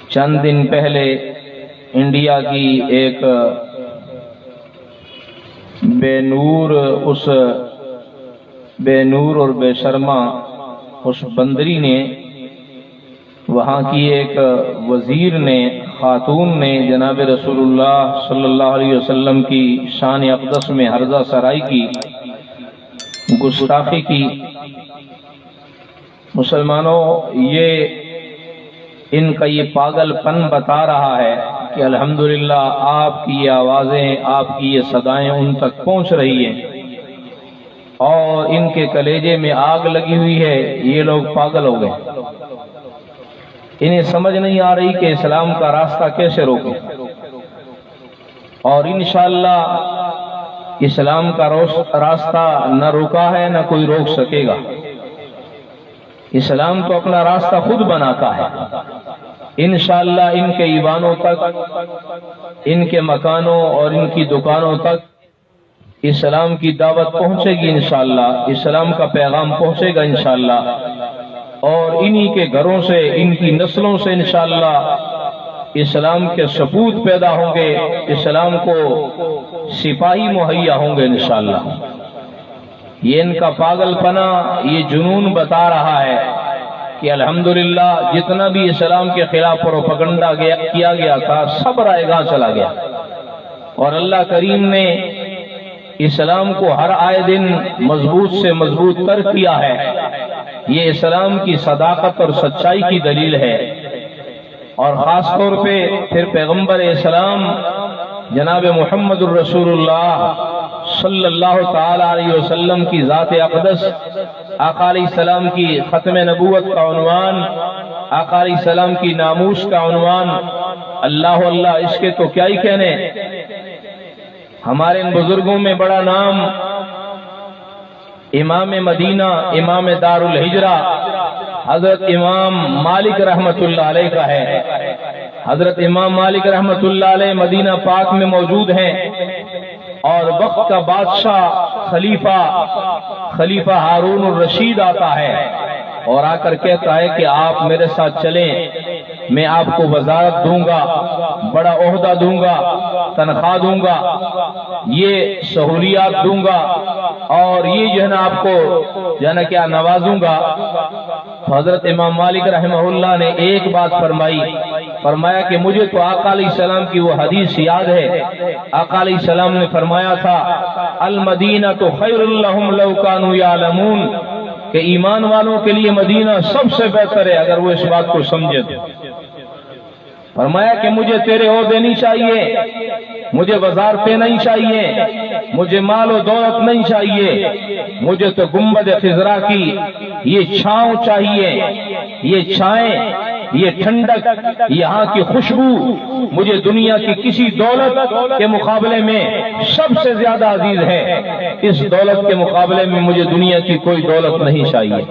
چند دن پہلے انڈیا کی ایک بے نور اور بے شرما اس بندری نے، وہاں کی ایک وزیر نے، خاتون نے جناب رسول اللہ صلی اللہ علیہ وسلم کی شان اقدس میں ہرزہ سرائی کی، گستاخی کی۔ مسلمانوں، یہ ان کا یہ پاگل پن بتا رہا ہے کہ الحمدللہ آپ کی یہ آوازیں، آپ کی یہ صدائیں ان تک پہنچ رہی ہیں اور ان کے کلیجے میں آگ لگی ہوئی ہے، یہ لوگ پاگل ہو گئے۔ انہیں سمجھ نہیں آ رہی کہ اسلام کا راستہ کیسے روکیں، اور انشاءاللہ اسلام کا راستہ نہ روکا ہے نہ کوئی روک سکے گا۔ اسلام تو اپنا راستہ خود بناتا ہے۔ انشاءاللہ ان کے ایوانوں تک، ان کے مکانوں اور ان کی دکانوں تک اسلام کی دعوت پہنچے گی انشاءاللہ، اسلام کا پیغام پہنچے گا انشاءاللہ، اور انہی کے گھروں سے، ان کی نسلوں سے انشاءاللہ اسلام کے سپوت پیدا ہوں گے، اسلام کو سپاہی مہیا ہوں گے انشاءاللہ۔ یہ ان کا پاگل پنا، یہ جنون بتا رہا ہے کہ الحمدللہ جتنا بھی اسلام کے خلاف پروپیگنڈا کیا گیا تھا سب رائے گاں چلا گیا، اور اللہ کریم نے اسلام کو ہر آئے دن مضبوط سے مضبوط تر کیا ہے۔ یہ اسلام کی صداقت اور سچائی کی دلیل ہے، اور خاص طور پہ پھر پیغمبر اسلام جناب محمد الرسول اللہ صلی اللہ تعالی علیہ وسلم کی ذات اقدس، آقا علیہ السلام کی ختم نبوت کا عنوان، آقا علیہ السلام کی ناموس کا عنوان، اللہ اللہ، اس کے تو کیا ہی کہنے۔ ہمارے ان بزرگوں میں بڑا نام امام مدینہ، امام دار الہجرہ حضرت امام مالک رحمت اللہ علیہ کا ہے۔ حضرت امام مالک رحمت اللہ علیہ مدینہ پاک میں موجود ہیں، اور وقت کا بادشاہ خلیفہ ہارون الرشید آتا ہے اور آ کر کہتا ہے کہ آپ میرے ساتھ چلیں، میں آپ کو وزارت دوں گا، بڑا عہدہ دوں گا، تنخواہ دوں گا، یہ سہولیات دوں گا، اور یہ جو ہے نا آپ کو جو ہے نا کیا نوازوں گا۔ حضرت امام مالک رحمہ اللہ نے ایک بات فرمایا کہ مجھے تو آقا علیہ السلام کی وہ حدیث یاد ہے۔ آقا علیہ السلام نے فرمایا تھا المدینہ تو خیر لہم لو کانوا یعلمون، کہ ایمان والوں کے لیے مدینہ سب سے بہتر ہے اگر وہ اس بات کو سمجھے۔ فرمایا کہ مجھے تیرے عہدے نہیں چاہیے، مجھے وزارتیں نہیں چاہیے، مجھے مال و دولت نہیں چاہیے، مجھے تو گنبد خضرا کی یہ چھاؤں چاہیے، یہ چھائیں، یہ ٹھنڈک، یہاں کی خوشبو مجھے دنیا کی کسی دولت کے مقابلے میں سب سے زیادہ عزیز ہے۔ اس دولت کے مقابلے میں مجھے دنیا کی کوئی دولت نہیں چاہیے۔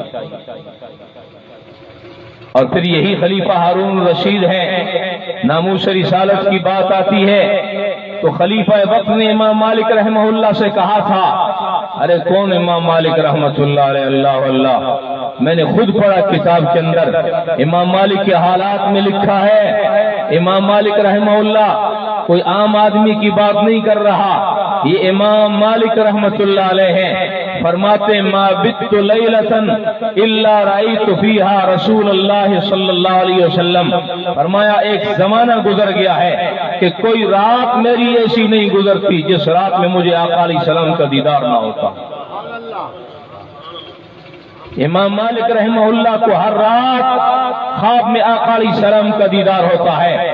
اور پھر یہی خلیفہ ہارون الرشید ہے، ناموس رسالت کی بات آتی ہے تو خلیفہ وقت نے امام مالک رحمہ اللہ سے کہا تھا، ارے کون امام مالک رحمۃ اللہ علیہ، اللہ اللہ، میں نے خود پڑھا کتاب کے اندر، امام مالک کے حالات میں لکھا ہے، امام مالک رحمہ اللہ کوئی عام آدمی کی بات نہیں کر رہا، یہ امام مالک رحمۃ اللہ علیہ ہیں۔ فرماتے ما بت لیلۃ الا رأیت فیہا رسول اللہ صلی اللہ علیہ وسلم، فرمایا ایک زمانہ گزر گیا ہے کہ کوئی رات میری ایسی نہیں گزرتی جس رات میں مجھے آقا علیہ السلام کا دیدار نہ ہوتا۔ امام مالک رحمہ اللہ کو ہر رات خواب میں آقا علیہ السلام کا دیدار ہوتا ہے۔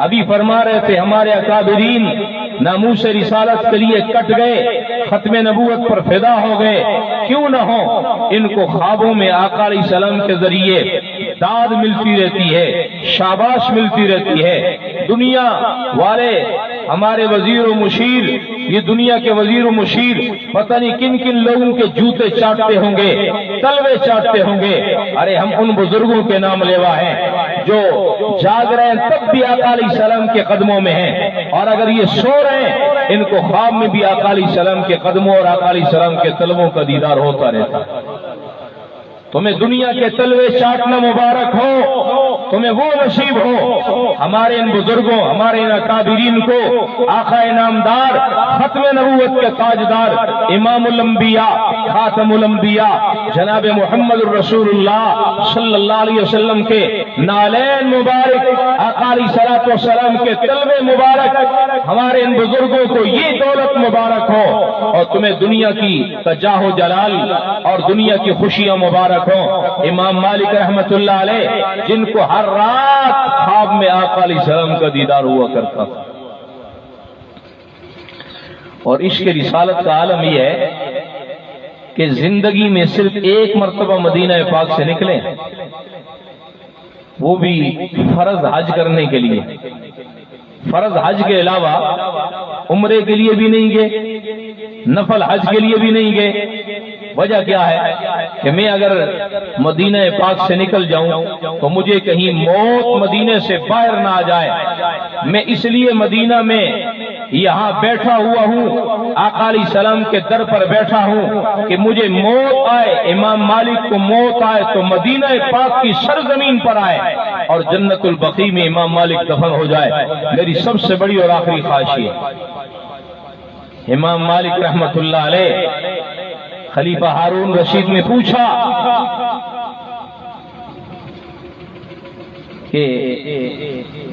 ابھی فرما رہے تھے ہمارے اکابرین ناموس رسالت کے لیے کٹ گئے، ختم نبوت پر فدا ہو گئے، کیوں نہ ہو، ان کو خوابوں میں آقا علیہ السلام کے ذریعے داد ملتی رہتی ہے، شاباش ملتی رہتی ہے۔ دنیا والے ہمارے وزیر و مشیر، یہ دنیا کے وزیر و مشیر پتہ نہیں کن کن لوگوں کے جوتے چاٹتے ہوں گے، تلوے چاٹتے ہوں گے۔ ارے ہم ان بزرگوں کے نام لیوا ہیں جو جاگ رہے ہیں تب بھی آقا علیہ السلام کے قدموں میں ہیں، اور اگر یہ سو رہے ہیں ان کو خواب میں بھی آقا علیہ السلام کے قدموں اور آقا علیہ السلام کے تلووں کا دیدار ہوتا رہتا۔ تمہیں دنیا کے تلوے چاٹنا مبارک ہو، تمہیں وہ نصیب ہو ہمارے ان بزرگوں، ہمارے ان اکابرین کو آقا انعامدار، ختم نبوت کے تاجدار، امام الانبیاء، خاتم الانبیاء جناب محمد الرسول اللہ صلی اللہ علیہ وسلم کے نالین مبارک، آقا علیہ الصلوۃ والسلام کے طلبے مبارک، ہمارے ان بزرگوں کو یہ دولت مبارک ہو، اور تمہیں دنیا کی جاہ و جلال اور دنیا کی خوشیاں مبارک ہوں۔ امام مالک رحمت اللہ علیہ، جن کو ہر رات خواب میں آقا علیہ السلام کا دیدار ہوا کرتا، اور عشق رسالت کا عالم یہ ہے کہ زندگی میں صرف ایک مرتبہ مدینہ پاک سے نکلیں، وہ بھی فرض حج کرنے کے لیے، فرض حج کے علاوہ عمرے کے لیے بھی نہیں گئے، نفل حج کے لیے بھی نہیں گئے۔ وجہ کیا ہے کہ میں اگر مدینہ پاک سے نکل جاؤں تو مجھے کہیں موت مدینے سے باہر نہ آ جائے، میں اس لیے مدینہ میں یہاں بیٹھا ہوا ہوں، آقا علیہ السلام کے در پر بیٹھا ہوں کہ مجھے موت آئے، امام مالک کو موت آئے تو مدینہ پاک کی سرزمین پر آئے اور جنت البقیع میں امام مالک دفن ہو جائے۔ میری سب سے بڑی اور آخری خواہش ہے۔ امام مالک رحمت اللہ علیہ، خلیفہ ہارون رشید نے پوچھا کہ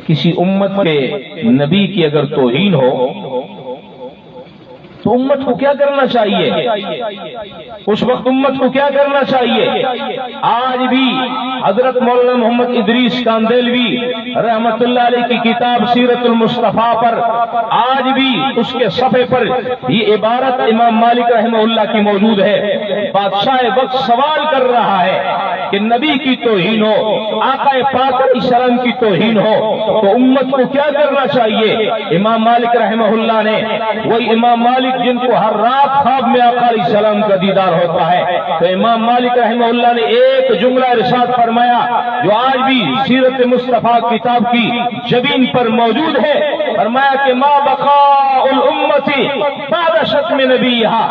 کسی امت کے نبی کی اگر توہین ہو تو امت کو کیا کرنا چاہیے؟ اس وقت امت کو کیا کرنا چاہیے؟ آج بھی حضرت مولانا محمد ادریس کاندیلوی رحمت اللہ علیہ کی کتاب سیرت المصطفیٰ پر آج بھی اس کے صفحے پر یہ عبارت امام مالک رحمہ اللہ کی موجود ہے۔ بادشاہ وقت سوال کر رہا ہے کہ نبی کی توہین ہو، آقا پاک علیہ السلام کی توہین ہو تو امت کو کیا کرنا چاہیے؟ امام مالک رحمہ اللہ نے، وہی امام مالک جن کو ہر رات خواب میں آقا علیہ السلام کا دیدار ہوتا ہے، تو امام مالک رحمہ اللہ نے ایک جملہ ارشاد فرمایا جو آج بھی سیرت مصطفیٰ کتاب کی جبین پر موجود ہے، فرمایا کہ ما بقاء الامت بعد شتم نبیہا،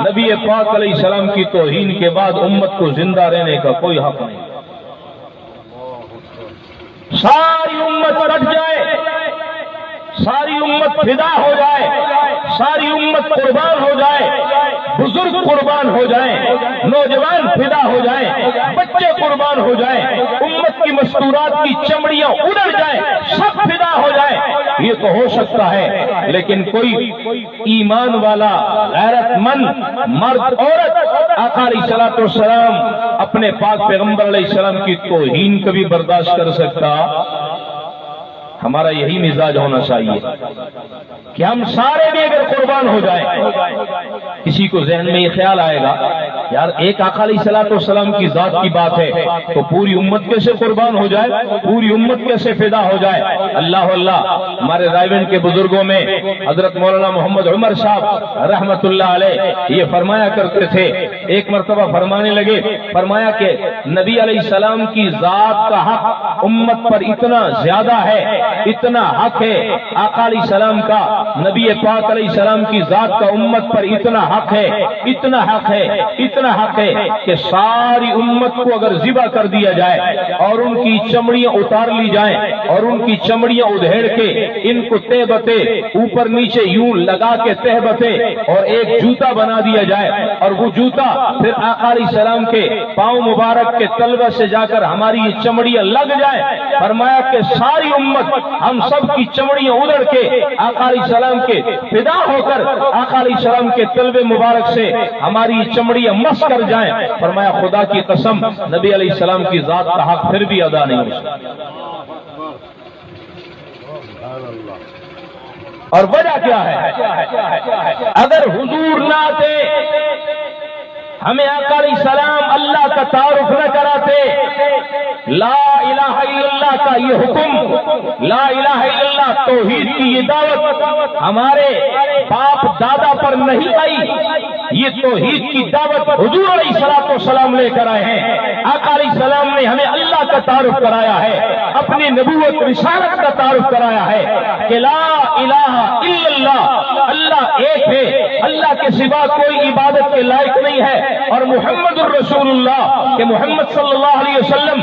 نبی پاک علیہ السلام کی توہین کے بعد امت کو زندہ رہنے کا کوئی حق نہیں۔ ساری امت کٹ جائے، ساری امت فدا ہو جائے، ساری امت قربان ہو جائے، بزرگ قربان ہو جائیں، نوجوان فدا ہو جائیں، بچے قربان ہو جائیں، امت کی مستورات کی چمڑیاں اڑ جائیں، سب فدا ہو جائیں، یہ تو ہو سکتا ہے، لیکن کوئی ایمان والا غیرت مند مرد عورت آقا علیہ الصلوۃ والسلام اپنے پاک پیغمبر علیہ السلام کی توہین کبھی برداشت کر سکتا؟ ہمارا یہی مزاج ہونا چاہیے کہ ہم سارے بھی اگر قربان ہو جائیں۔ کسی کو ذہن میں یہ خیال آئے گا یار ایک آقا علیہ الصلوۃ والسلام کی ذات کی بات ہے تو پوری امت کیسے قربان ہو جائے، پوری امت کیسے فدا ہو جائے؟ اللہ اللہ، ہمارے رائیونڈ کے بزرگوں میں حضرت مولانا محمد عمر صاحب رحمت اللہ علیہ یہ فرمایا کرتے تھے، ایک مرتبہ فرمانے لگے، فرمایا کہ نبی علیہ السلام کی ذات کا حق امت پر اتنا زیادہ ہے، اتنا حق ہے آقا علیہ السلام کا، نبی پاک علیہ السلام کی ذات کا امت پر اتنا حق ہے، اتنا حق ہے، اتنا حق ہے کہ ساری امت کو اگر ذبح کر دیا جائے اور ان کی چمڑیاں اتار لی جائیں اور ان کی چمڑیاں ادھیڑ کے ان کو تہ بتے اوپر نیچے یوں لگا کے تہ بتے اور ایک جوتا بنا دیا جائے اور وہ جوتا پھر آقا علیہ السلام کے پاؤں مبارک کے تلوے سے جا کر ہماری یہ چمڑیاں لگ جائیں، فرمایا کہ ساری امت ہم سب کی چمڑیاں ادھڑ کے آقا علیہ السلام کے فدا ہو کر آقا علیہ السلام کے تلوے مبارک سے ہماری چمڑیاں مس کر جائیں، فرمایا خدا کی قسم نبی علیہ السلام کی ذات کا حق پھر بھی ادا نہیں ہو سکتا۔ اور وجہ کیا ہے؟ اگر حضور نہ آتے، ہمیں آقا علیہ السلام اللہ کا تعارف نہ کراتے، لا الہ الا اللہ کا یہ حکم، لا الہ الا اللہ توحید کی یہ دعوت ہمارے باپ دادا پر نہیں آئی، یہ توحید کی دعوت حضور علیہ الصلوۃ والسلام لے کر آئے ہیں۔ آقا علیہ السلام نے ہمیں اللہ کا تعارف کرایا ہے، اپنی نبوت رسالت کا تعارف کرایا ہے کہ لا الہ الا اللہ، اللہ ایک ہے، اللہ کے سوا کوئی عبادت کے لائق نہیں ہے، اور محمد الرسول اللہ کہ محمد صلی اللہ علیہ وسلم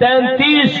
33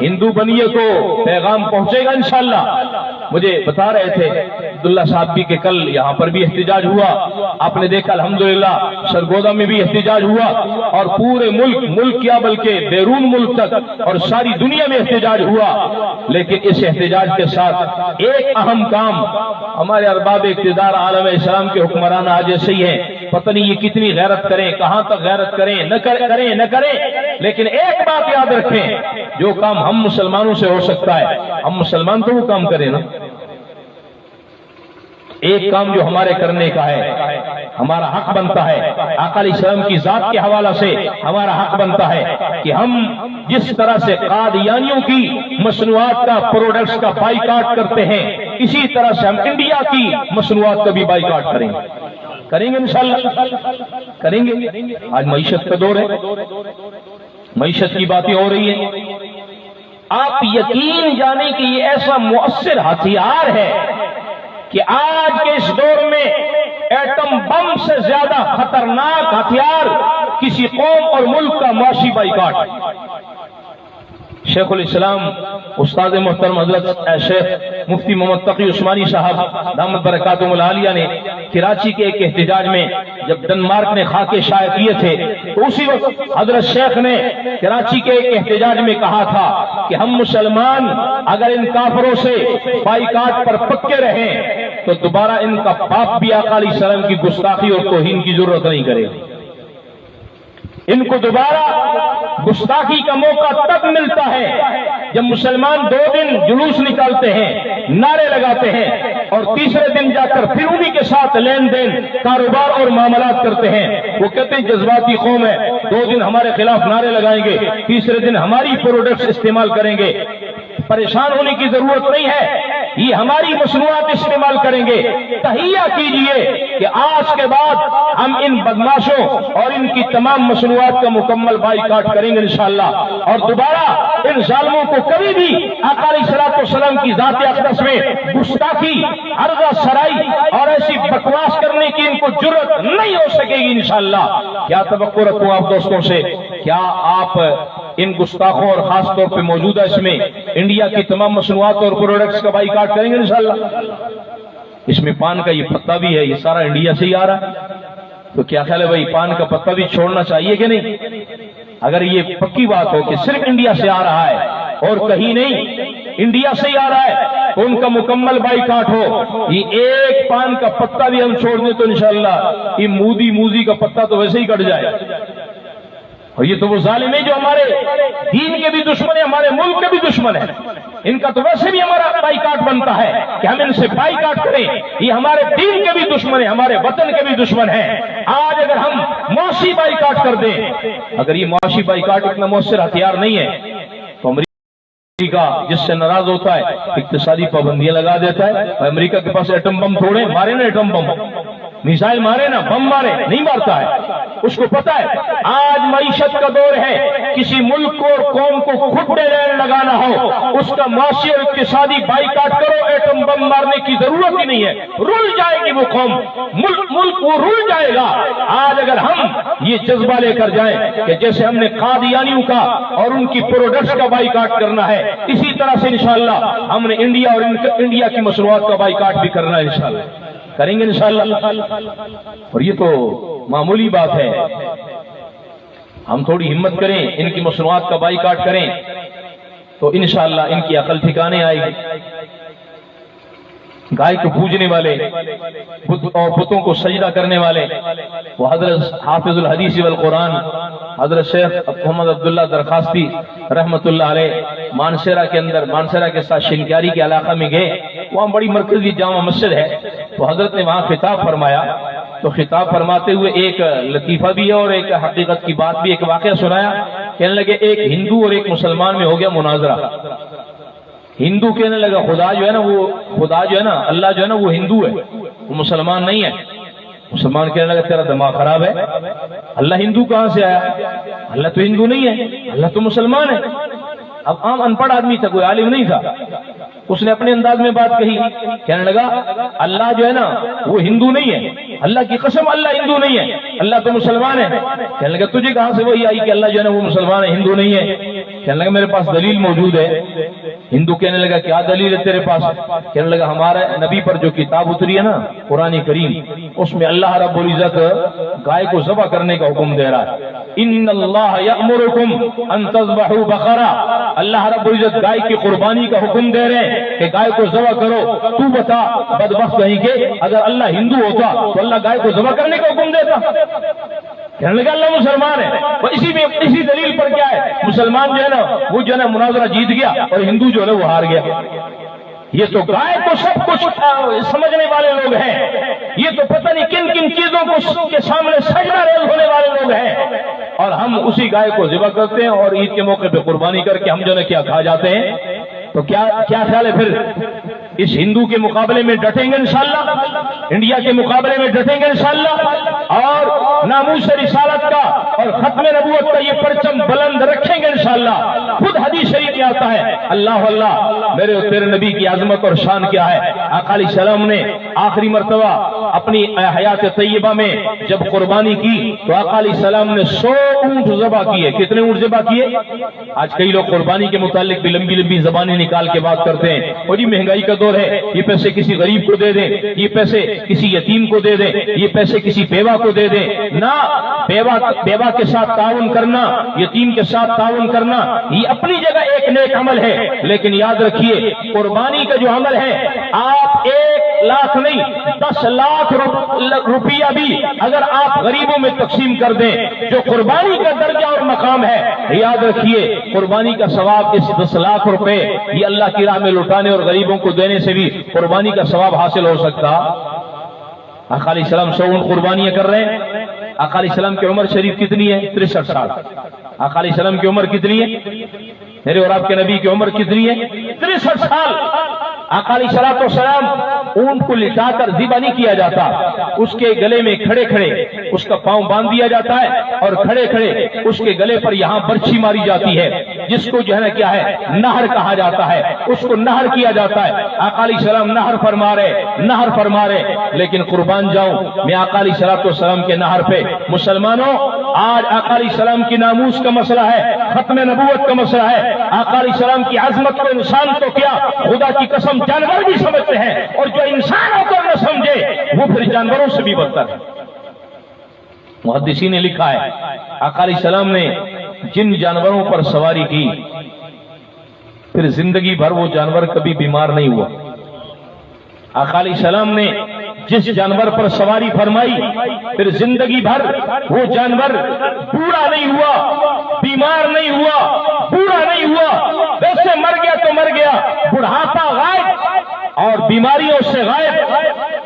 ہندو بنیے تو پیغام پہنچے گا انشاءاللہ۔ مجھے بتا رہے تھے عبداللہ صاحب بھی کہ کل یہاں پر بھی احتجاج ہوا، آپ نے دیکھا الحمدللہ سرگودا میں بھی احتجاج ہوا، اور پورے ملک کیا بلکہ بیرون ملک تک اور ساری دنیا میں احتجاج ہوا۔ لیکن اس احتجاج کے ساتھ ایک اہم کام ہمارے ارباب اقتدار عالم اسلام کے حکمران آج ایسے ہی ہیں، پتہ نہیں یہ کتنی غیرت کریں، کہاں تک غیرت کریں نہ کریں، لیکن ایک بات یاد رکھیں، جو کام ہم مسلمانوں سے ہو سکتا ہے ہم مسلمان تو وہ کام کریں نا۔ ایک کام جو ہمارے کرنے کا ہے، ہمارا حق بنتا ہے، آقا علیہ السلام کی ذات کے حوالہ سے ہمارا حق بنتا ہے کہ ہم جس طرح سے قادیانیوں کی مصنوعات کا پروڈکٹس کا بائیکاٹ کرتے ہیں، اسی طرح سے ہم انڈیا کی مصنوعات کا بھی بائیکاٹ کریں گے انشاءاللہ کریں گے۔ آج معیشت کا دور ہے، معیشت کی باتیں ہو رہی ہیں، آپ یقین جانیں کہ یہ ایسا مؤثر ہتھیار ہے کہ آج کے اس دور میں ایٹم بم سے زیادہ خطرناک ہتھیار کسی قوم اور ملک کا معاشی بائیکاٹ۔ شیخ الاسلام استاد محترم حضرت شیخ مفتی محمد تقی عثمانی صاحب دامت برکاتہم العالیہ نے کراچی کے ایک احتجاج میں جب ڈنمارک نے خاکے شائع کیے تھے تو اسی وقت حضرت شیخ نے کراچی کے ایک احتجاج میں کہا تھا کہ ہم مسلمان اگر ان کافروں سے بائیکاٹ پر پکے رہیں تو دوبارہ ان کا باپ بھی آقا علیہ السلام کی گستاخی اور توہین کی ضرورت نہیں کرے، ان کو دوبارہ گستاخی کا موقع تب ملتا ہے جب مسلمان 2 دن جلوس نکالتے ہیں، نعرے لگاتے ہیں، اور تیسرے دن جا کر پھر انہی کے ساتھ لین دین کاروبار اور معاملات کرتے ہیں۔ وہ کہتے ہیں جذباتی قوم ہے، 2 دن ہمارے خلاف نعرے لگائیں گے، تیسرے دن ہماری پروڈکٹس استعمال کریں گے۔ پریشان ہونے کی ضرورت نہیں ہے، یہ ہماری مصنوعات استعمال کریں گے۔ تہیہ کیجئے کہ آج کے بعد ہم ان بدماشوں اور ان کی تمام مصنوعات کا مکمل بائیکاٹ کریں گے انشاءاللہ، اور دوبارہ ان ظالموں کو کبھی بھی آقا علیہ السلام کی ذات اقدس میں گستاخی، عرضہ سرائی اور ایسی بکواس کرنے کی ان کو جرأت نہیں ہو سکے گی انشاءاللہ۔ کیا توقع رکھوں آپ دوستوں سے، کیا آپ ان گستاخوں اور خاص طور پہ موجودہ اس میں انڈیا کی تمام مصنوعات اور پروڈکٹس کا بائیکاٹ کریں گے انشاءاللہ؟ اس میں پان کا یہ پتا بھی ہے، یہ سارا انڈیا سے ہی آ رہا ہے، تو کیا خیال ہے بھائی پان کا پتا بھی چھوڑنا چاہیے کہ نہیں؟ اگر یہ پکی بات ہو کہ صرف انڈیا سے آ رہا ہے اور کہیں نہیں، انڈیا سے ہی آ رہا ہے تو ان کا مکمل بائیکاٹ ہو۔ یہ ایک پان کا پتا بھی ہم چھوڑ دیں تو انشاءاللہ یہ موزی کا پتا تو ویسے ہی کٹ جائے۔ اور یہ تو وہ ظالم ہیں جو ہمارے دین کے بھی دشمن ہیں، ہمارے ملک کے بھی دشمن ہیں، ان کا تو ویسے بھی ہمارا بائیکاٹ بنتا ہے کہ ہم ان سے بائیکاٹ کریں۔ یہ ہمارے دین کے بھی دشمن ہیں، ہمارے وطن کے بھی دشمن ہیں۔ آج اگر ہم معاشی بائیکاٹ کر دیں، اگر یہ معاشی بائیکاٹ اتنا مؤثر ہتھیار نہیں ہے تو امریکہ جس سے ناراض ہوتا ہے اقتصادی پابندیاں لگا دیتا ہے۔ امریکہ کے پاس ایٹم بم تھوڑے مارے نا، ایٹم بم میزائل مارے نا، بم مارے نہیں مارتا ہے، اس کو پتا ہے آج معیشت کا دور ہے، کسی ملک کو اور قوم کو خود ڈیرین لگانا ہو اس کا معاشی اور اقتصادی بائیکاٹ کرو، ایٹم بم مارنے کی ضرورت ہی نہیں ہے، رل جائے گی وہ قوم، ملک وہ رل جائے گا۔ آج اگر ہم یہ جذبہ لے کر جائیں کہ جیسے ہم نے قادیانیوں کا اور ان کی پروڈکٹس کا بائیکاٹ کرنا ہے، اسی طرح سے انشاءاللہ ہم نے انڈیا اور انڈیا کی مصنوعات کا بائیکاٹ بھی کرنا ہے، انشاءاللہ کریں گے انشاءاللہ۔ اور یہ تو معمولی بات ہے، ہم تھوڑی ہمت کریں، ان کی مصنوعات کا بائیکاٹ کریں تو انشاءاللہ ان کی عقل ٹھکانے آئے گی۔ گائے کو پوجنے والے اور بتوں کو سجدہ کرنے والے وہ حضرت حافظ الحدیث والقرآن حضرت شیخ محمد عبداللہ درخواستی رحمت اللہ علیہ مانسیرہ کے اندر، مانسیرہ کے ساتھ شنکیاری کے علاقہ میں گئے، وہاں بڑی مرکزی جامع مسجد ہے، تو حضرت نے وہاں خطاب فرمایا، تو خطاب فرماتے ہوئے ایک لطیفہ بھی ہے اور ایک حقیقت کی بات بھی، ایک واقعہ سنایا۔ کہنے لگے ایک ہندو اور ایک مسلمان میں ہو گیا مناظرہ۔ ہندو کہنے لگا خدا جو ہے نا، وہ خدا جو ہے نا، اللہ جو ہے نا وہ ہندو ہے، وہ مسلمان نہیں ہے۔ مسلمان کہنے لگا تیرا دماغ خراب ہے، اللہ ہندو کہاں سے آیا؟ اللہ تو ہندو نہیں ہے، اللہ تو مسلمان ہے۔ اب عام ان پڑھ آدمی تھا، کوئی عالم نہیں تھا، اس نے اپنے انداز میں بات کہی، کہنے لگا اللہ جو ہے نا وہ ہندو نہیں ہے، اللہ کی قسم اللہ ہندو نہیں ہے، اللہ تو مسلمان ہے۔ کہنے لگا تجھے کہاں سے وہی آئی کہ اللہ جو ہے نا وہ مسلمان ہے، ہندو نہیں ہے؟ کہنے لگا میرے پاس دلیل موجود ہے. ہندو کہنے لگا کیا دلیل ہے تیرے پاس؟ کہنے لگا ہمارے نبی پر جو کتاب اتری ہے نا قرآن کریم، اس میں اللہ رب العزت گائے کو ذبح کرنے کا حکم دے رہا ہے. ان اللہ یأمرکم ان تذبحوا بقرہ، اللہ رب العزت گائے کی قربانی کا حکم دے رہے ہیں کہ گائے کو ذبح کرو. تو بتا بدبخت کہیں کہ اگر اللہ ہندو ہوتا تو اللہ گائے کو ذبح کرنے کا حکم دیتا؟ کہنے لگا اللہ مسلمان ہے. اسی دلیل پر کیا ہے، مسلمان جو ہے نا وہ جو ہے نا مناظرہ جیت گیا اور ہندو جو ہے وہ ہار گیا. یہ تو گائے کو سب کچھ سمجھنے والے لوگ ہیں، یہ تو پتہ نہیں کن کن چیزوں کو کے سامنے سجدہ ریز ہونے والے لوگ ہیں، اور ہم اسی گائے کو ذبح کرتے ہیں اور عید کے موقع پہ قربانی کر کے ہم جو ہے کیا کھا جاتے ہیں. تو کیا خیال ہے پھر اس ہندو کے مقابلے میں ڈٹیں گے انشاءاللہ، انڈیا کے مقابلے میں ڈٹیں گے انشاءاللہ، اور ناموس رسالت کا اور ختم نبوت کا یہ پرچم بلند رکھیں گے انشاءاللہ. خود حدیث شریف میں آتا ہے اللہ اللہ میرے اور تیرے نبی کی عظمت اور شان کیا ہے. آقا علیہ السلام نے آخری مرتبہ اپنی حیات طیبہ میں جب قربانی کی تو آقا علیہ السلام نے 100 اونٹ ذبح کیے. کتنے اونٹ ذبح کیے؟ آج کئی لوگ قربانی کے متعلق بھی لمبی لمبی زبانیں نکال کے بات کرتے ہیں، اور یہ مہنگائی کا دور ہے، یہ پیسے کسی غریب کو دے دیں، یہ پیسے کسی یتیم کو دے دیں، یہ پیسے کسی بیوہ کو دے دیں. نہ، بیوہ کے ساتھ تعاون کرنا، یتیم کے ساتھ تعاون کرنا یہ اپنی جگہ ایک نیک عمل ہے، لیکن یاد رکھیے قربانی کا جو عمل ہے، آپ 1 لاکھ نہیں 10 لاکھ روپیہ بھی اگر آپ غریبوں میں تقسیم کر دیں جو قربانی کا درجہ اور مقام ہے، یاد رکھیے قربانی کا ثواب اس 10 لاکھ روپے یہ اللہ کی راہ میں لٹانے اور غریبوں کو دینے سے بھی قربانی کا ثواب حاصل ہو سکتا. آقا علیہ السلام 100 اونٹ قربانیاں کر رہے ہیں. آقا علیہ السلام کی عمر شریف کتنی ہے؟ 63 سال. آقا علیہ السلام کی عمر کتنی ہے؟ میرے اور آپ کے نبی کی عمر کتنی ہے؟ 63 سال. آقا علیہ السلام اونٹ کو لٹا کر ذبح نہیں کیا جاتا، اس کے گلے میں کھڑے کھڑے اس کا پاؤں باندھ دیا جاتا ہے اور کھڑے کھڑے اس کے گلے پر یہاں برچھی ماری جاتی ہے جس کو جو ہے نا کیا ہے نہر کہا جاتا ہے، اس کو نہر کیا جاتا ہے. آقا علیہ السلام نہر فرما رہے. لیکن قربان جاؤں میں آقا علیہ السلام کے نہر پہ. مسلمانوں آج آقا علیہ السلام کی ناموس کا مسئلہ ہے، ختم نبوت کا مسئلہ ہے. آقا علیہ السلام کی عظمت کو انسان تو کیا خدا کی قسم جانور بھی سمجھتے ہیں، اور جو انسان ہو کر نہ سمجھے وہ پھر جانوروں سے بھی بدتر ہے. محدثین نے لکھا ہے آقا علیہ السلام نے جن جانوروں پر سواری کی پھر زندگی بھر وہ جانور کبھی بیمار نہیں ہوا. آقا علیہ السلام نے جس جانور پر سواری فرمائی پھر زندگی بھر وہ جانور بوڑھا نہیں ہوا، بیمار نہیں ہوا، بوڑھا نہیں ہوا. ویسے مر گیا تو مر گیا، بڑھاپا غائب اور بیماریوں سے غائب.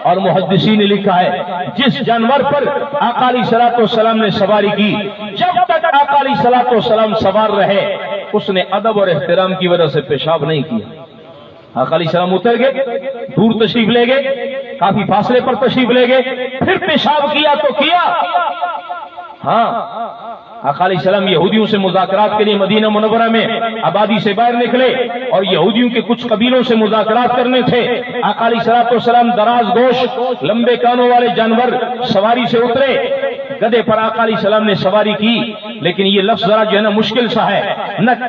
اور محدثین نے لکھا ہے جس جانور پر آقا علیہ السلام نے سواری کی جب تک آقا علیہ السلام سوار رہے اس نے ادب اور احترام کی وجہ سے پیشاب نہیں کیا. آقا علیہ السلام اتر گئے، دور تشریف لے گئے، کافی فاصلے پر تشریف لے گئے، پھر پیشاب کیا تو کیا. ہاں آقا علیہ السلام یہودیوں سے مذاکرات کے لیے مدینہ منورہ میں آبادی سے باہر نکلے اور یہودیوں کے کچھ قبیلوں سے مذاکرات کرنے تھے. آقا علیہ السلام دراز گوش لمبے کانوں والے جانور سواری سے اترے، گدھے پر آقا علیہ السلام نے سواری کی. لیکن یہ لفظ ذرا جو ہے نا مشکل سا ہے،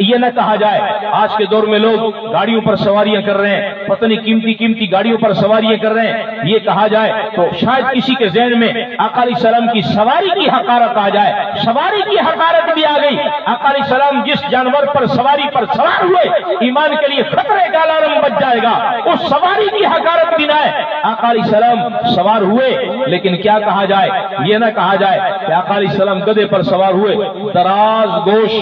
یہ نہ کہا جائے آج کے دور میں لوگ گاڑیوں پر سواریاں کر رہے ہیں، پتہ نہیں قیمتی گاڑیوں پر سواریاں کر رہے ہیں. یہ کہا جائے تو شاید کسی کے ذہن میں آقا علیہ السلام کی سواری کی حقارت آ جائے. سواری کی حقارت بھی آ گئی. آقا علیہ السلام جس جانور پر سواری پر سوار ہوئے ایمان کے لیے خطرے کا الارم بج جائے گا، اس سواری کی حقارت بھی نہ ہے. آقا علیہ السلام سوار ہوئے لیکن کیا کہا جائے، یہ نہ کہا جائے کہ آقا علیہ السلام گدھے پر سوار ہوئے. دراز گوش،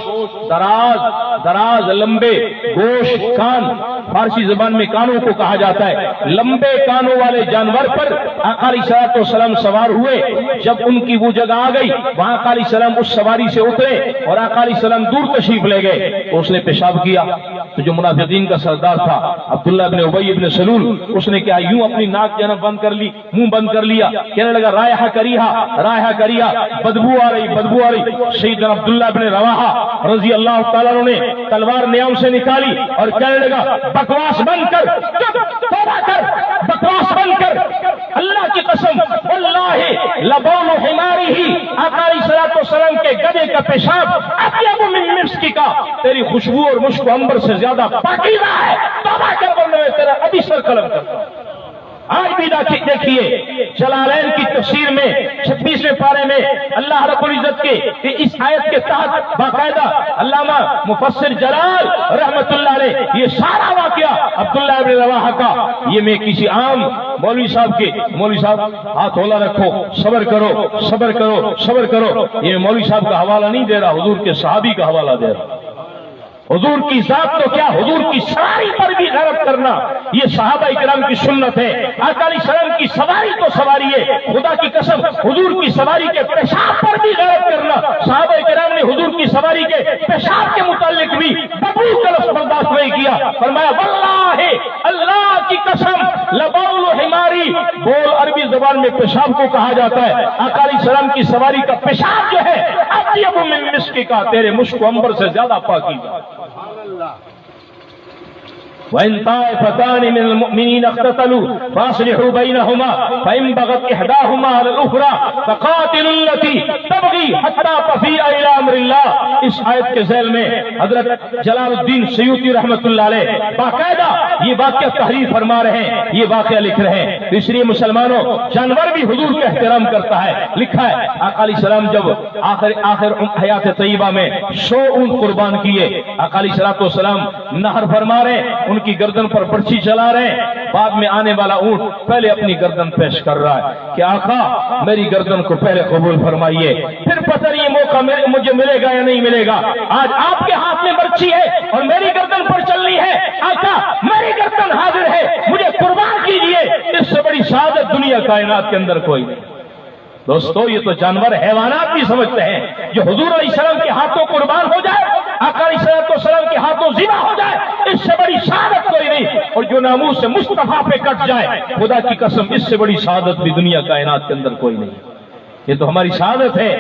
دراز لمبے گوش کان، فارسی زبان میں کانوں کو کہا جاتا ہے. لمبے کانوں والے جانور پر آقا علیہ السلام سوار ہوئے. جب ان کی وہ جگہ آ گئی وہاں آقا علیہ السلام اس سواری سے اترے اور آقا علیہ السلام دور تشریف لے گئے. اس نے پیشاب کیا تو جو منافقین کا سردار تھا عبداللہ ابن ابی ابن سلول، اس نے کیا یوں اپنی ناک جنب بند کر لی، منہ بند کر لیا، کہنے لگا رائحہ کریہا، بدبو آ رہی. سیدنا عبداللہ ابن رواحہ رضی اللہ تعالیٰ عنہ نے تلوار نیام سے نکالی اور کہنے لگا بکواس بند کر، توبہ کر، بکواس بند کر. اللہ کی قسم واللہ لبول حماری ہی آقا علیہ الصلوۃ والسلام کے گدھے کا پیشاب اطیب من مسک کا، تیری خوشبو اور مشک عنبر سے زیادہ پاکیزہ ہے، توبہ کر ورنہ میں تیرا ابھی سر قلم کرتا ہوں۔ آج بھی دیکھیے جلالین کی تفسیر میں 26ویں پارے میں اللہ رب العزت کے اس آیت کے تحت باقاعدہ علامہ مفسر جلال رحمت اللہ علیہ یہ سارا واقعہ عبداللہ ابن رواحہ کا، یہ میں کسی عام مولوی صاحب کے، مولوی صاحب ہاتھ ہولا رکھو، صبر کرو صبر کرو صبر کرو، یہ مولوی صاحب کا حوالہ نہیں دے رہا، حضور کے صحابی کا حوالہ دے رہا۔ حضور کی ذات تو کیا، حضور کی سواری پر بھی غیرت کرنا یہ صحابہ کرام کی سنت ہے۔ آقا علیہ السلام کی سواری تو سواری ہے، خدا کی قسم حضور کی سواری کے پیشاب پر بھی غیرت کرنا، صحابہ کرام نے حضور کی سواری کے پیشاب کے متعلق بھی بدبو کا لفظ برداشت نہیں کیا، فرمایا واللہ اللہ کی قسم لبول حماری، بول عربی زبان میں پیشاب کو کہا جاتا ہے، آقا علیہ السلام کی سواری کا پیشاب جو ہے اطیب من مسک کا، تیرے مشک و عنبر سے زیادہ پاکیزہ۔ وَإِن طَائِفَتَانِ مِنَ الْمُؤْمِنِينَ اقْتَتَلُوا فَأَصْلِحُوا بَيْنَهُمَا فَإِن بَغَتْ إِحْدَاهُمَا عَلَى الْأُخْرَى فَقَاتِلُوا الَّتِي تَبْغِي حَتَّى تَفِيءَ إِلَى أَمْرِ اللَّهِ۔ اس آیت کے ذیل میں حضرت جلال الدین سیوطی رحمۃ اللہ علیہ باقاعدہ یہ واقعہ تحریر فرما رہے ہیں، یہ واقعہ لکھ رہے ہیں۔ اس لیے مسلمانوں جانور بھی حضور کا احترام کرتا ہے، لکھا ہے آقا علیہ السلام جب آخر حیات طیبہ میں 100 اونٹ قربان کیے، آقا علیہ الصلوۃ والسلام نہر فرما رہے ہیں، ان کی گردن پر برچھی چلا رہے ہیں، بعد میں آنے والا اونٹ پہلے اپنی گردن پیش کر رہا ہے کہ آقا میری گردن کو پہلے قبول فرمائیے، پھر پتہ نہیں یہ موقع مجھے ملے گا یا نہیں ملے گا، آج آپ کے ہاتھ میں برچھی ہے اور میری گردن پر چلنی ہے، آقا میری گردن حاضر ہے، مجھے قربان کیجئے، اس سے بڑی سعادت دنیا کائنات کے اندر کوئی نہیں۔ دوستو یہ تو جانور حیوانات بھی سمجھتے ہیں، جو حضور علیہ السلام کے ہاتھوں قربان ہو جائے، آقا علیہ السلام کے ہاتھوں ذبح ہو جائے، اس سے بڑی سعادت کوئی نہیں، اور جو ناموس سے مصطفیٰ پہ کٹ جائے، خدا کی قسم اس سے بڑی سعادت بھی دنیا کائنات کے اندر کوئی نہیں۔ یہ تو ہماری سعادت ہے،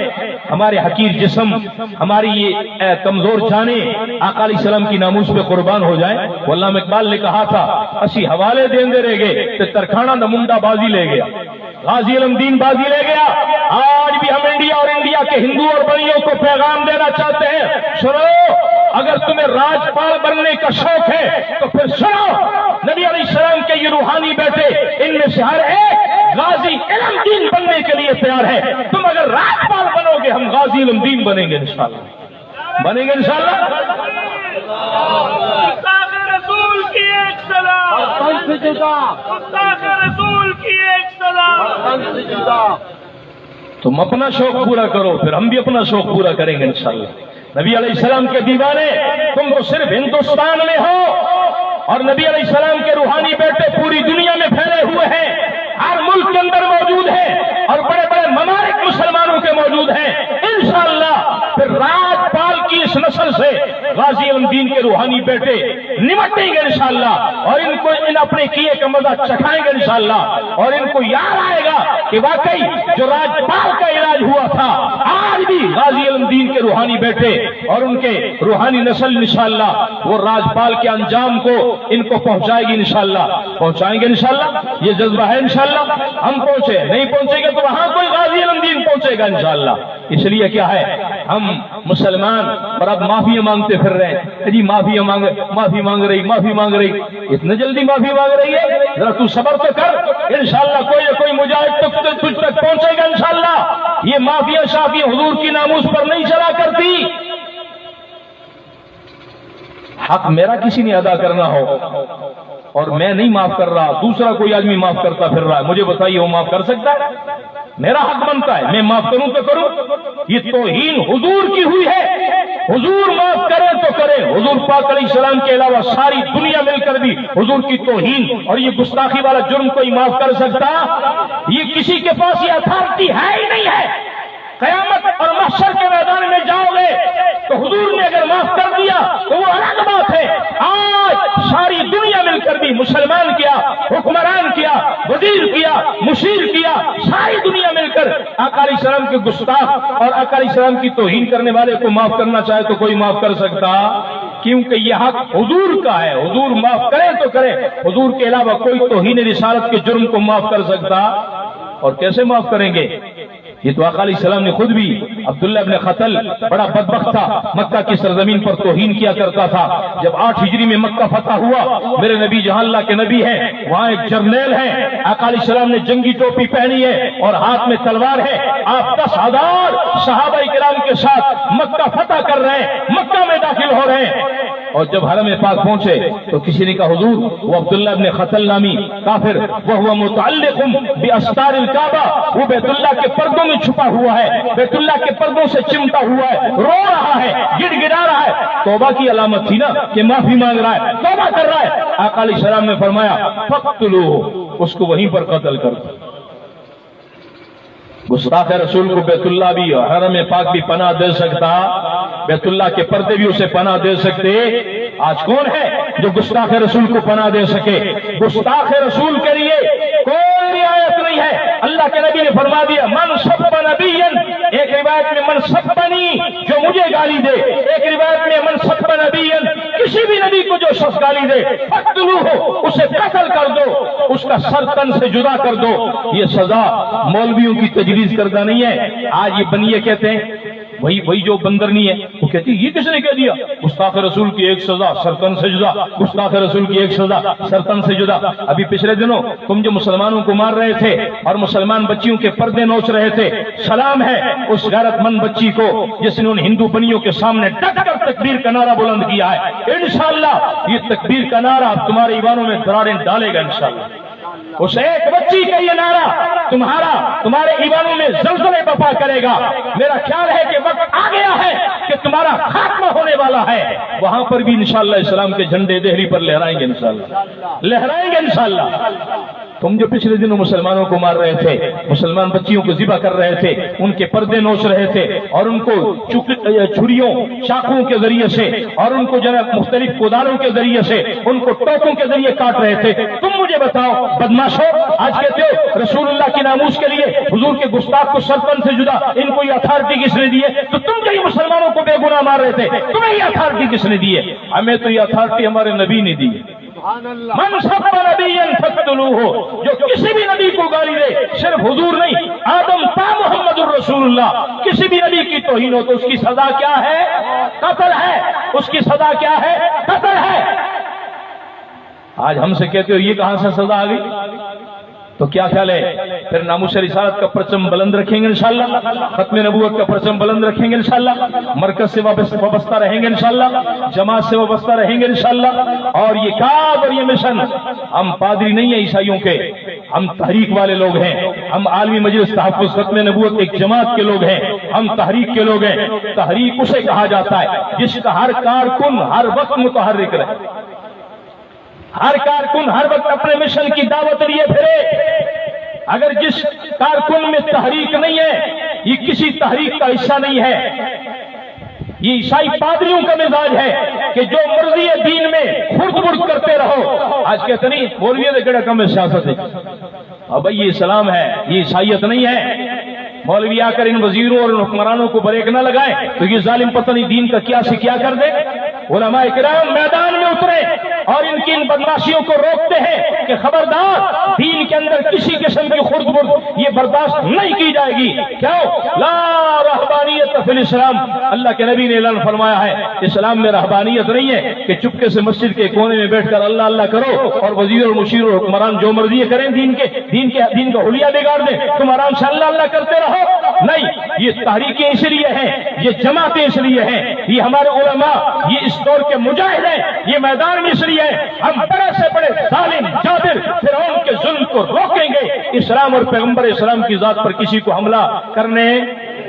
ہمارے حقیر جسم، ہماری یہ کمزور جانیں آقا علیہ السلام کی ناموس پہ قربان ہو جائیں۔ علامہ اقبال نے کہا تھا اسی حوالے دیندے رہ گئے تے ترکھانا دا منڈا بازی لے گیا، غازی علم دین بازی لے گیا۔ آج بھی ہم انڈیا اور انڈیا کے ہندو اور بڑیوں کو پیغام دینا چاہتے ہیں، سنو اگر تمہیں راجپال بننے کا شوق ہے تو پھر سنو، نبی علیہ السلام کے یہ روحانی بیٹے ان میں سے ہر ایک غازی علم دین بننے کے لیے تیار ہے۔ تم اگر راجپال بنو گے ہم غازی علم دین بنیں گے انشاءاللہ، بنیں گے انشاءاللہ۔ رسول کی ایک سلام، رسول کی ایک سلام۔ تم اپنا شوق پورا کرو، پھر ہم بھی اپنا شوق پورا کریں گے انشاءاللہ۔ نبی علیہ السلام کے دیوانے تم تو صرف ہندوستان میں ہو، اور نبی علیہ السلام کے روحانی بیٹے پوری دنیا میں پھیلے ہوئے ہیں، ہر ملک کے اندر موجود ہیں، اور بڑے بڑے ممالک مسلمانوں کے موجود ہیں۔ انشاءاللہ پھر راجپال کی اس نسل سے غازی علم دین کے روحانی بیٹے نمٹیں گے انشاءاللہ، اور ان کو ان اپنے کیے کا مزہ چکھائیں گے انشاءاللہ، اور ان کو یاد آئے گا کہ واقعی جو راجپال کا علاج ہوا تھا، آج بھی غازی علم دین کے روحانی بیٹے اور ان کے روحانی نسل انشاءاللہ وہ راجپال کے انجام کو ان کو پہنچائے گی انشاءاللہ، پہنچائیں گے انشاءاللہ۔ یہ جذبہ ہے انشاءاللہ، ہم پہنچے نہیں پہنچے گے تو وہاں کوئی غازی علم دین پہنچے گا انشاءاللہ۔ اس لیے کیا ہے ہم مسلمان اور اب معافی مانگتے پھر رہے ہیں، جی معافی مانگ رہی، اتنا جلدی معافی مانگ رہی ہے، ذرا تو صبر تو کر، انشاءاللہ کوئی نہ کوئی مجاہد تجھ تک پہنچے گا انشاءاللہ۔ یہ معافیاں شافیاں حضور کی ناموس پر نہیں چلا کرتی۔ حق میرا کسی نے ادا کرنا ہو اور میں نہیں معاف کر رہا، دوسرا کوئی آدمی معاف کرتا پھر رہا ہے، مجھے بتائیے وہ معاف کر سکتا ہے؟ میرا حق بنتا ہے میں معاف کروں تو کروں۔ یہ توہین حضور کی ہوئی ہے، حضور معاف کرے تو کرے، حضور پاک علیہ السلام کے علاوہ ساری دنیا مل کر بھی حضور کی توہین اور یہ گستاخی والا جرم کوئی معاف کر سکتا؟ یہ کسی کے پاس یہ اتھارٹی ہے ہی نہیں ہے۔ قیامت اور محشر کے میدان میں جاؤ گے تو حضور نے اگر معاف کر دیا تو وہ الگ بات ہے۔ آج ساری دنیا مل کر بھی مسلمان کیا، حکمران کیا، وزیر کیا، مشیر کیا، ساری دنیا مل کر آقا علیہ السلام کے گستاخ اور آقا علیہ السلام کی توہین کرنے والے کو معاف کرنا چاہے تو کوئی معاف کر سکتا؟ کیونکہ یہ حق حضور کا ہے، حضور معاف کرے تو کرے، حضور کے علاوہ کوئی توہین رسالت کے جرم کو معاف کر سکتا، اور کیسے معاف کریں گے؟ یہ تو آقا علیہ السلام نے خود بھی، عبداللہ ابن خطل بڑا بدبخت تھا، مکہ کی سرزمین پر توہین کیا کرتا تھا۔ جب 8 ہجری میں مکہ فتح ہوا، میرے نبی جہاں اللہ کے نبی ہیں وہاں ایک جرنیل ہے، آقا علیہ السلام نے جنگی ٹوپی پہنی ہے اور ہاتھ میں تلوار ہے، آپ 10,000 صحابہ کرام کے ساتھ مکہ فتح کر رہے ہیں، مکہ میں داخل ہو رہے ہیں، اور جب حرم پاک پہنچے تو کسی نے کہا حضور وہ عبداللہ ابن خطل نامی کافر وہ متعلق باستار الکعبہ، وہ بیت اللہ کے پردوں میں چھپا ہوا ہے، بیت اللہ کے پردوں سے چمٹا ہوا ہے، رو رہا ہے، گڑ گڑا رہا ہے۔ توبہ کی علامت تھی نا کہ معافی مانگ رہا ہے، توبہ کر رہا ہے۔ آقا علیہ السلام نے فرمایا فقتلوہ، اس کو وہیں پر قتل کر دو۔ گستاخ رسول کو بیت اللہ بھی حرم پاک بھی پناہ دے سکتا، بیت اللہ کے پردے بھی اسے پناہ دے سکتے، آج کون ہے جو گستاخ رسول کو پناہ دے سکے؟ گستاخ رسول کے لیے کوئی رعایت نہیں ہے۔ اللہ کے نبی نے فرما دیا من سب نبیا، ایک روایت میں من سبنی، جو مجھے گالی دے، ایک روایت میں من سب نبیا، کسی بھی نبی کو جو شخص گالی دے فقتلوہ، اسے قتل کر دو، اس کا سر تن سے جدا کر دو۔ یہ سزا مولویوں کی تجویز کردہ نہیں ہے۔ آج یہ بنیے کہتے ہیں، وہی جو بندرنی ہے وہ کہتی ہے یہ کس نے کہہ دیا؟ گستاخ رسول کی ایک سزا سرتن سے جدا، گستاخ رسول کی ایک سزا سرتن سے جدا۔ ابھی پچھلے دنوں تم جو مسلمانوں کو مار رہے تھے اور مسلمان بچیوں کے پردے نوچ رہے تھے، سلام ہے اس غیرت مند بچی کو جس نے ان ہندو بنیوں کے سامنے ڈٹ کر تکبیر کا نعرہ بلند کیا ہے۔ انشاءاللہ یہ تکبیر کا نعرہ تمہارے ایوانوں میں دراریں ڈالے گا انشاءاللہ۔ اس ایک بچی کا یہ نعرہ تمہارے ایوانوں میں زلزلے برپا کرے گا۔ میرا خیال ہے کہ وقت آ گیا ہے کہ تمہارا خاتمہ ہونے والا ہے، وہاں پر بھی انشاءاللہ اسلام کے جھنڈے دہلی پر لہرائیں گے انشاءاللہ، لہرائیں گے انشاءاللہ۔ تم جو پچھلے دنوں مسلمانوں کو مار رہے تھے، مسلمان بچیوں کو ذبح کر رہے تھے، ان کے پردے نوچ رہے تھے اور ان کو چھریوں چاقوؤں کے ذریعے سے اور ان کو مختلف کوداروں کے ذریعے سے ان کو ٹوکوں کے ذریعے کاٹ رہے تھے، تم مجھے بتاؤ بدماشو، آج کہتے ہو رسول اللہ کی ناموس کے لیے حضور کے گستاخ کو سرپن سے جدا، ان کو یہ اتھارٹی کس نے دی ہے؟ تو تم جو یہ مسلمانوں کو بے گناہ مار رہے تھے، تمہیں یہ اتھارٹی کس نے دی ہے؟ ہمیں تو یہ اتھارٹی ہمارے نبی نے دی ہے۔ من سب نبیا فقتلوہ، جو کسی بھی نبی کو گالی دے، صرف حضور نہیں، آدم تا محمد الرسول اللہ، کسی بھی نبی کی توہین ہو تو اس کی سزا کیا ہے؟ قتل ہے۔ اس کی سزا کیا ہے؟ قتل ہے۔ آج ہم سے کہتے ہو یہ کہاں سے سزا آ گئی؟ تو کیا خیال ہے؟ پھر ناموس رسالت کا پرچم بلند رکھیں گے انشاءاللہ، ختم نبوت کا پرچم بلند رکھیں گے انشاءاللہ، مرکز سے وابستہ رہیں گے انشاءاللہ، جماعت سے وابستہ رہیں گے انشاءاللہ۔ اور یہ کام اور یہ مشن، ہم پادری نہیں ہیں عیسائیوں کے، ہم تحریک والے لوگ ہیں، ہم عالمی مجلس تحفظ ختم نبوت ایک جماعت کے لوگ ہیں، ہم تحریک کے لوگ ہیں۔ تحریک اسے کہا جاتا ہے جس کا ہر کارکن ہر وقت متحرک رہے، ہر کارکن ہر وقت اپنے مشن کی دعوت لیے پھرے۔ اگر جس کارکن میں تحریک نہیں ہے، یہ کسی تحریک کا حصہ نہیں ہے۔ یہ عیسائی پادریوں کا مزاج ہے کہ جو مرضی دین میں خرد برد کرتے رہو۔ آج کہتے نہیں مولوی نے کہا کم سیاست ہے، اب یہ اسلام ہے، یہ عیسائیت نہیں ہے۔ مولوی آ کر ان وزیروں اور ان حکمرانوں کو بریک نہ لگائیں تو یہ ظالم پتہ نہیں دین کا کیا سے کیا کر دے۔ علماء کرام میدان میں اترے اور ان کی ان بدماشیوں کو روکتے ہیں کہ خبردار دین کے اندر کسی قسم کی خرد برد یہ برداشت نہیں کی جائے گی۔ کیوں؟ لا رہبانیت فی الاسلام، اللہ کے نبی نے اعلان فرمایا ہے اسلام میں رہبانیت نہیں ہے کہ چپکے سے مسجد کے کونے میں بیٹھ کر اللہ اللہ کرو اور وزیر اور مشیر اور حکمران جو مرضی کریں دین کا حلیہ بگاڑ دیں، تم آرام سے اللہ اللہ کرتے رہو۔ نہیں، یہ تحریکیں اس لیے ہیں، یہ جماعتیں اس لیے ہیں، یہ ہمارے علماء یہ اس دور کے مجاہد ہیں، یہ میدان میں اس لیے ہیں۔ ہم بڑے سے بڑے ظالم جابر فرعون کے ظلم کو روکیں گے، اسلام اور پیغمبر اسلام کی ذات پر کسی کو حملہ کرنے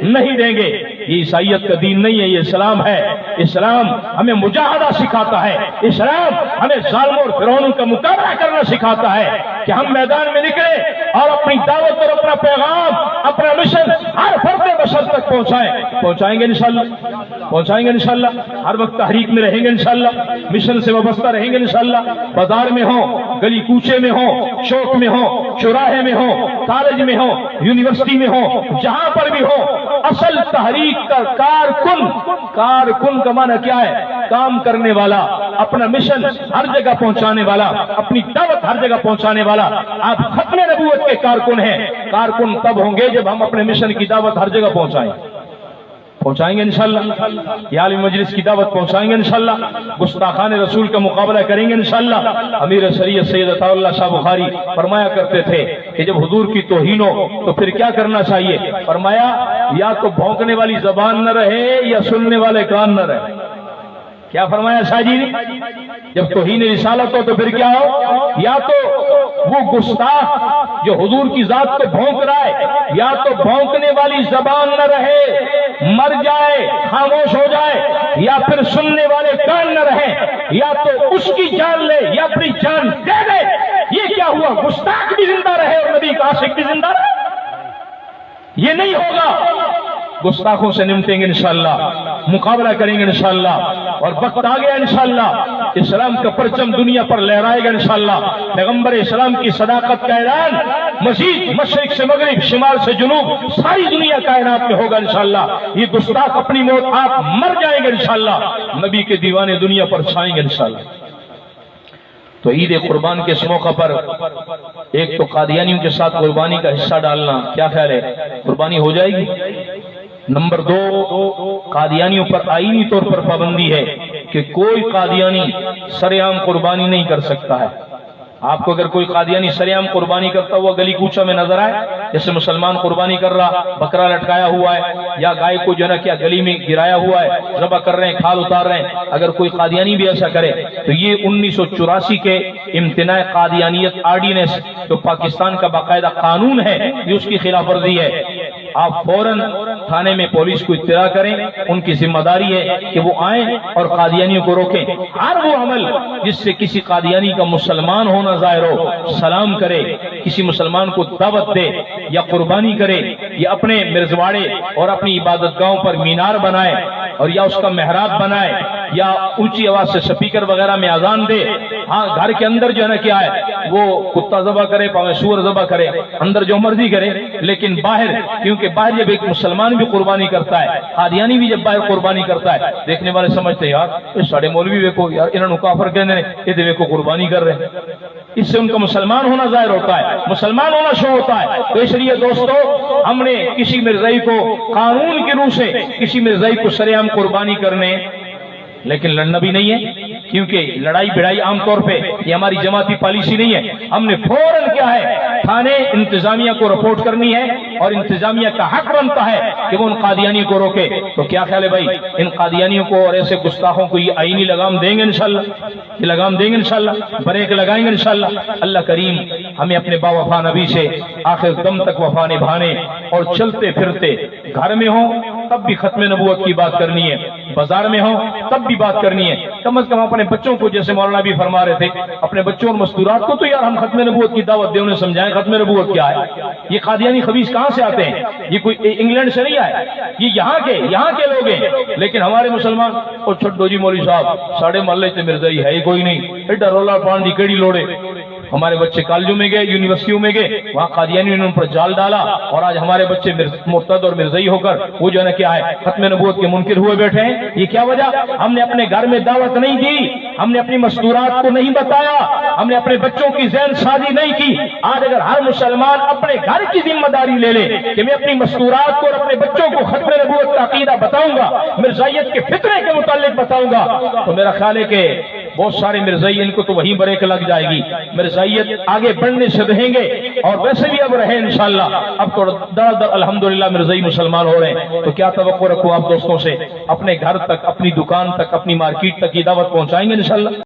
نہیں دیں گے۔ یہ عیسائیت کا دین نہیں ہے، یہ اسلام ہے۔ اسلام ہمیں مجاہدہ سکھاتا ہے، اسلام ہمیں ظالموں اور فرعونوں کا مقابلہ کرنا سکھاتا ہے کہ ہم میدان میں نکلیں اور اپنی دعوت اور اپنا پیغام، اپنا مشن ہر فرد بشر تک پہنچائیں گے انشاءاللہ۔ ہر وقت تحریک میں رہیں گے انشاءاللہ، مشن سے وابستہ رہیں گے انشاءاللہ۔ بازار میں ہوں، گلی کوچے میں ہوں، چوک میں ہوں، چوراہے میں ہوں، کالج میں ہوں، یونیورسٹی میں ہوں، جہاں پر بھی ہوں، اصل تحریک کا کارکن کا معنی کیا ہے؟ کام کرنے والا، اپنا مشن ہر جگہ پہنچانے والا، اپنی دعوت ہر جگہ پہنچانے والا، آپ ختم نبوت کے کارکن ہیں۔ کارکن تب ہوں گے جب ہم اپنے مشن کی دعوت ہر جگہ پہنچائیں گے انشاءاللہ، یا عالم مجلس کی دعوت پہنچائیں گے انشاءاللہ، گستاخان رسول کا مقابلہ کریں گے انشاءاللہ۔ امیر شریعت سید عطا اللہ شاہ بخاری فرمایا کرتے تھے کہ جب حضور کی توہین ہو تو پھر کیا کرنا چاہیے؟ فرمایا یا تو بھونکنے والی زبان نہ رہے یا سننے والے کان نہ رہے۔ کیا فرمایا شاہ جی نے؟ جب توہین رسالت ہو تو پھر کیا ہو؟ یا تو وہ گستاخ جو حضور کی ذات کو بھونک رہا ہے، یا تو بھونکنے والی زبان نہ رہے، مر جائے، خاموش ہو جائے، یا پھر سننے والے کان نہ رہیں، یا تو اس کی جان لے یا اپنی جان دے دے۔ یہ کیا ہوا؟ گستاخ بھی زندہ رہے اور نبی کا عاشق بھی زندہ رہے؟ یہ نہیں ہوگا۔ گستاخوں سے نمٹیں گے انشاءاللہ، مقابلہ کریں گے انشاءاللہ، اور وقت آ گیا انشاءاللہ اسلام کا پرچم دنیا پر لہرائے گا انشاءاللہ۔ پیغمبر اسلام کی صداقت کا اعلان مزید مشرق سے مغرب، شمال سے جنوب، ساری دنیا کائنات میں ہوگا انشاءاللہ۔ یہ گستاخ اپنی موت آپ مر جائیں گے انشاءاللہ، نبی کے دیوانے دنیا پر چھائیں گے انشاءاللہ۔ تو عید قربان کے اس موقع پر ایک تو قادیانیوں کے ساتھ قربانی کا حصہ ڈالنا، کیا خیال ہے؟ قربانی ہو جائے گی؟ نمبر 2، قادیانیوں پر آئینی طور پر پابندی ہے کہ کوئی قادیانی سرعام قربانی نہیں کر سکتا ہے۔ آپ کو اگر کوئی قادیانی سرعام قربانی کرتا ہوا گلی کوچہ میں نظر آئے، جیسے مسلمان قربانی کر رہا، بکرا لٹکایا ہوا ہے یا گائے کو جو ہے نا کیا گلی میں گرایا ہوا ہے، ذبح کر رہے ہیں، کھال اتار رہے ہیں، اگر کوئی قادیانی بھی ایسا کرے تو یہ 1984 کے امتناع قادیانیت آرڈیننس جو پاکستان کا باقاعدہ قانون ہے، یہ اس کی خلاف ورزی ہے۔ آپ فوراً تھانے میں پولیس کو اطلاع کریں، ان کی ذمہ داری ہے کہ وہ آئیں اور قادیانیوں کو روکیں۔ ہر وہ عمل جس سے کسی قادیانی کا مسلمان ہونا ظاہر ہو، سلام کرے، کسی مسلمان کو دعوت دے یا قربانی کرے یا اپنے مرزواڑے اور اپنی عبادت گاہوں پر مینار بنائے اور یا اس کا محراب بنائے یا اونچی آواز سے سپیکر وغیرہ میں اذان دے، ہاں گھر کے اندر جو ہے نا کیا ہے وہ کتا ذبح کرے، پاویں سور ذبح کرے، اندر جو مرضی کرے، لیکن باہر، کیونکہ باہر جب ایک مسلمان بھی قربانی کرتا ہے، قادیانی بھی جب باہر قربانی کرتا ہے، دیکھنے والے سمجھتے ہیں یار یہ ساڑھے مولوی ویکو یار انہوں نے کافر کہنے یہ دے ویکو قربانی کر رہے ہیں، اس سے ان کا مسلمان ہونا ظاہر ہوتا ہے، مسلمان ہونا شو ہوتا ہے۔ تو اس لیے دوستو، ہم نے کسی مرزائی کو قانون کی روح سے کسی مرزائی کو سرعام قربانی کرنے، لیکن لڑنا بھی نہیں ہے، کیونکہ لڑائی بڑائی عام طور پہ یہ ہماری جماعتی پالیسی نہیں ہے۔ ہم نے فوراً کیا ہے تھانے انتظامیہ کو رپورٹ کرنی ہے اور انتظامیہ کا حق بنتا ہے کہ وہ ان قادیانیوں کو روکے۔ تو کیا خیال ہے بھائی، ان قادیانیوں کو اور ایسے گستاخوں کو یہ آئینی لگام دیں گے انشاءاللہ، یہ لگام دیں گے انشاءاللہ، بریک لگائیں گے انشاءاللہ۔ اللہ کریم ہمیں اپنے با وفا نبی سے آخر دم تک وفا نبھانے اور چلتے پھرتے گھر میں ہوں تب بھی ختم نبوت کی بات کرنی ہے، بازار میں ہوں تب بھی بات کرنی ہے، کم از کم اپنے بچوں کو، جیسے مولانا بھی فرما رہے تھے، اپنے بچوں اور مستورات کو تو یار ہم ختم نبوت کی دعوت دیں، انہیں سمجھائیں ختم نبوت کیا ہے۔ یہ قادیانی خبیث کہاں سے آتے ہیں؟ یہ کوئی انگلینڈ سے نہیں آئے، یہ یہاں کے لوگ ہیں، لیکن ہمارے مسلمان اور چھٹو جی مولوی صاحب ساڑھے محلے سے مرزائی ہے ہی کوئی نہیں، ایڈا رولا پان دی کیڑی لوڑے۔ ہمارے بچے کالجوں میں گئے، یونیورسٹیوں میں گئے، وہاں قادیانیوں نے ان پر جال ڈالا اور آج ہمارے بچے مرتد اور مرزئی ہو کر وہ جو ہے نا کیا ہے ختم نبوت کے منکر ہوئے بیٹھے ہیں۔ یہ کیا وجہ؟ ہم نے اپنے گھر میں دعوت نہیں دی، ہم نے اپنی مستورات کو نہیں بتایا، ہم نے اپنے بچوں کی ذہن سازی نہیں کی۔ آج اگر ہر مسلمان اپنے گھر کی ذمہ داری لے لے کہ میں اپنی مستورات کو اور اپنے بچوں کو ختم نبوت کا عقیدہ بتاؤں گا، مرزائیت کے فتنے کے متعلق بتاؤں گا، تو میرا خیال ہے کہ بہت سارے مرزائی ان کو تو وہیں بریک لگ جائے گی، مرزائیت آگے بڑھنے سے رہیں گے، اور ویسے بھی اب رہیں انشاءاللہ۔ اب تو در الحمدللہ مرزائی مسلمان ہو رہے ہیں، تو کیا توقع رکھو آپ دوستوں سے، اپنے گھر تک، اپنی دکان تک، اپنی مارکیٹ تک یہ دعوت پہنچائیں گے انشاءاللہ۔